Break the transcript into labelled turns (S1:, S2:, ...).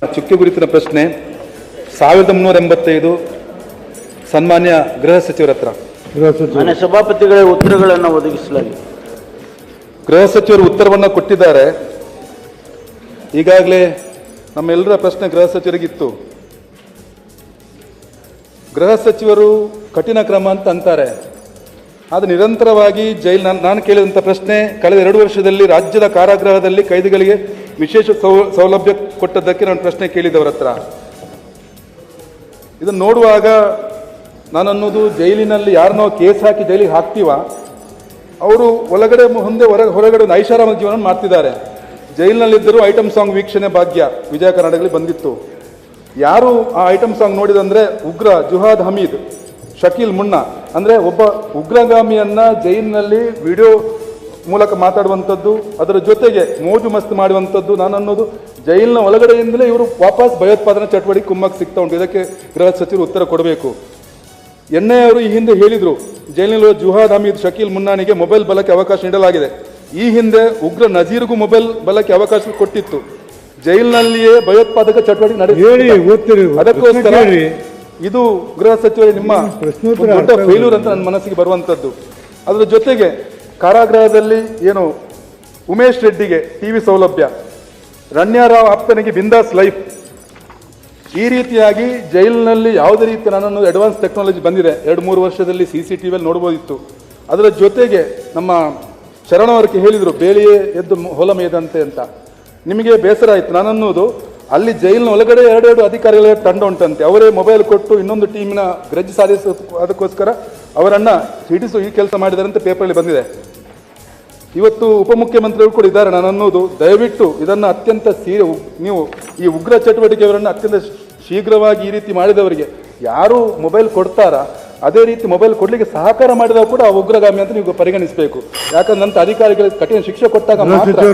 S1: ಚುಕ್ಕೆ ಗುರುತಿನ ಪ್ರಶ್ನೆ 1385 ಸನ್ಮಾನ್ಯ ಗೃಹ ಸಚಿವರ ಹತ್ರ.
S2: ಮಾನ್ಯ ಸಭಾಪತಿಗಳ ಉತ್ತರಗಳನ್ನು ಒದಗಿಸಲಾಗಿದೆ.
S1: ಗೃಹ ಸಚಿವರು ಉತ್ತರವನ್ನು ಕೊಟ್ಟಿದ್ದಾರೆ. ಈಗಾಗಲೇ ನಮ್ಮೆಲ್ಲರ ಪ್ರಶ್ನೆ ಗೃಹ ಸಚಿವರಿಗಿತ್ತು. ಗೃಹ ಸಚಿವರು ಕಠಿಣ ಕ್ರಮ ಅಂತ ಅಂತಾರೆ, ಆದರೆ ನಿರಂತರವಾಗಿ ನಾನು ಕೇಳಿದಂಥ ಪ್ರಶ್ನೆ, ಕಳೆದ 2 ವರ್ಷದಲ್ಲಿ ರಾಜ್ಯದ ಕಾರಾಗೃಹದಲ್ಲಿ ಕೈದಿಗಳಿಗೆ ವಿಶೇಷ ಸೌಲಭ್ಯ ಕೊಟ್ಟದ್ದಕ್ಕೆ ನಾನು ಪ್ರಶ್ನೆ ಕೇಳಿದವರ ಹತ್ರ. ಇದನ್ನು ನೋಡುವಾಗ ನಾನು ಅನ್ನೋದು, ಜೈಲಿನಲ್ಲಿ ಯಾರನ್ನೋ ಕೇಸ್ ಹಾಕಿ ಜೈಲಿಗೆ ಹಾಕ್ತೀವ, ಅವರು ಒಳಗಡೆ ಹೊರಗಡೆ ಒಂದು ಐಷಾರಾಮ ಜೀವನ ಮಾಡ್ತಿದ್ದಾರೆ. ಜೈಲಿನಲ್ಲಿದ್ದರೂ ಐಟಮ್ ಸಾಂಗ್ ವೀಕ್ಷಣೆ ಭಾಗ್ಯ ವಿಜಯ ಕರ್ನಾಟಕದಲ್ಲಿ ಬಂದಿತ್ತು. ಯಾರು ಆ ಐಟಮ್ ಸಾಂಗ್ ನೋಡಿದಂದರೆ ಉಗ್ರ ಜುಹಾದ್ ಹಮೀದ್, ಶಕೀಲ್ ಮುನ್ನಾ, ಅಂದರೆ ಒಬ್ಬ ಉಗ್ರಗಾಮಿಯನ್ನು ಜೈಲಿನಲ್ಲಿ ವಿಡಿಯೋ ಮೂಲಕ ಮಾತಾಡುವಂಥದ್ದು, ಅದರ ಜೊತೆಗೆ ಮೋಜು ಮಸ್ತು ಮಾಡುವಂಥದ್ದು. ನಾನು ಅನ್ನೋದು, ಜೈಲಿನ ಒಳಗಡೆಯಿಂದಲೇ ಇವರು ವಾಪಸ್ ಭಯೋತ್ಪಾದನಾ ಚಟುವಟಿಕೆ ಕುಮ್ಮಕ್ಕೆ ಸಿಗ್ತಾ ಉಂಟು. ಇದಕ್ಕೆ ಗೃಹ ಸಚಿವರು ಉತ್ತರ ಕೊಡಬೇಕು. ಎನ್ಐ ಅವರು ಈ ಹಿಂದೆ ಹೇಳಿದರು, ಜೈಲಿನಲ್ಲಿರುವ ಜುಹಾದ್ ಹಮೀದ್, ಶಕೀಲ್ ಮುನ್ನಾನಿಗೆ ಮೊಬೈಲ್ ಬಳಕೆ ಅವಕಾಶ ನೀಡಲಾಗಿದೆ. ಈ ಹಿಂದೆ ಉಗ್ರ ನಜೀರ್ಗೂ ಮೊಬೈಲ್ ಬಳಕೆ ಅವಕಾಶ ಕೊಟ್ಟಿತ್ತು. ಜೈಲಿನಲ್ಲಿಯೇ ಭಯೋತ್ಪಾದಕ ಚಟುವಟಿಕೆ ನಡೆಸಿ, ಅದಕ್ಕೋಸ್ಕರ ಇದು ಗೃಹ ಸಚಿವರೇ ನಿಮ್ಮ ದೊಡ್ಡ ಫೇಲ್ಯೂರ್ ಅಂತ ನನ್ನ ಮನಸ್ಸಿಗೆ ಬರುವಂಥದ್ದು. ಅದರ ಜೊತೆಗೆ ಕಾರಾಗೃಹದಲ್ಲಿ ಏನು ಉಮೇಶ್ ರೆಡ್ಡಿಗೆ ಟಿವಿ ಸೌಲಭ್ಯ, ರಣ್ಯಾರಾವ್ ಆಪ್ತನಿಗೆ ಬಿಂದಾಸ್ ಲೈಫ್, ಈ ರೀತಿಯಾಗಿ ಜೈಲಿನಲ್ಲಿ ಯಾವುದೇ ರೀತಿ ನನ್ನನ್ನು ಅಡ್ವಾನ್ಸ್ ಟೆಕ್ನಾಲಜಿ ಬಂದಿದೆ. 2-3 ವರ್ಷದಲ್ಲಿ CCTVಯಲ್ಲಿ ನೋಡ್ಬೋದಿತ್ತು. ಅದರ ಜೊತೆಗೆ ನಮ್ಮ ಶರಣವರಿಗೆ ಹೇಳಿದರು, ಬೇಲಿಯೇ ಎದ್ದು ಹೊಲ ಮೇದಂತೆ ಅಂತ. ನಿಮಗೆ ಬೇಸರ ಆಯಿತು. ನಾನನ್ನೋದು, ಅಲ್ಲಿ ಜೈಲಿನ ಒಳಗಡೆ 2 ಅಧಿಕಾರಿಗಳ ತಂಡ ಉಂಟಂತೆ, ಅವರೇ ಮೊಬೈಲ್ ಕೊಟ್ಟು ಇನ್ನೊಂದು ಟೀಮಿನ ಗ್ರಜ್ ಅದಕ್ಕೋಸ್ಕರ ಅವರನ್ನು ಹಿಡಿಸು ಈ ಕೆಲಸ ಮಾಡಿದ್ದಾರೆ ಅಂತ ಪೇಪರಲ್ಲಿ ಬಂದಿದೆ. ಇವತ್ತು ಉಪಮುಖ್ಯಮಂತ್ರಿಗಳು ಕೂಡ ಇದ್ದಾರೆ. ನಾನು ಅನ್ನೋದು, ದಯವಿಟ್ಟು ಇದನ್ನು ಅತ್ಯಂತ ನೀವು ಈ ಉಗ್ರ ಚಟುವಟಿಕೆಯವರನ್ನು ಅತ್ಯಂತ ಶೀಘ್ರವಾಗಿ ಈ ರೀತಿ ಮಾಡಿದವರಿಗೆ ಯಾರು ಮೊಬೈಲ್ ಕೊಡ್ತಾರಾ, ಅದೇ ರೀತಿ ಮೊಬೈಲ್ ಕೊಡಲಿಕ್ಕೆ ಸಹಕಾರ ಮಾಡಿದವರು ಕೂಡ ಉಗ್ರಗಾಮಿ ಅಂತ ನೀವು ಪರಿಗಣಿಸಬೇಕು. ಯಾಕಂದ್ರೆ ನಂತರ ಅಧಿಕಾರಿಗಳಿಗೆ ಕಠಿಣ ಶಿಕ್ಷೆ ಕೊಟ್ಟಾಗ ಮಾತ್ರ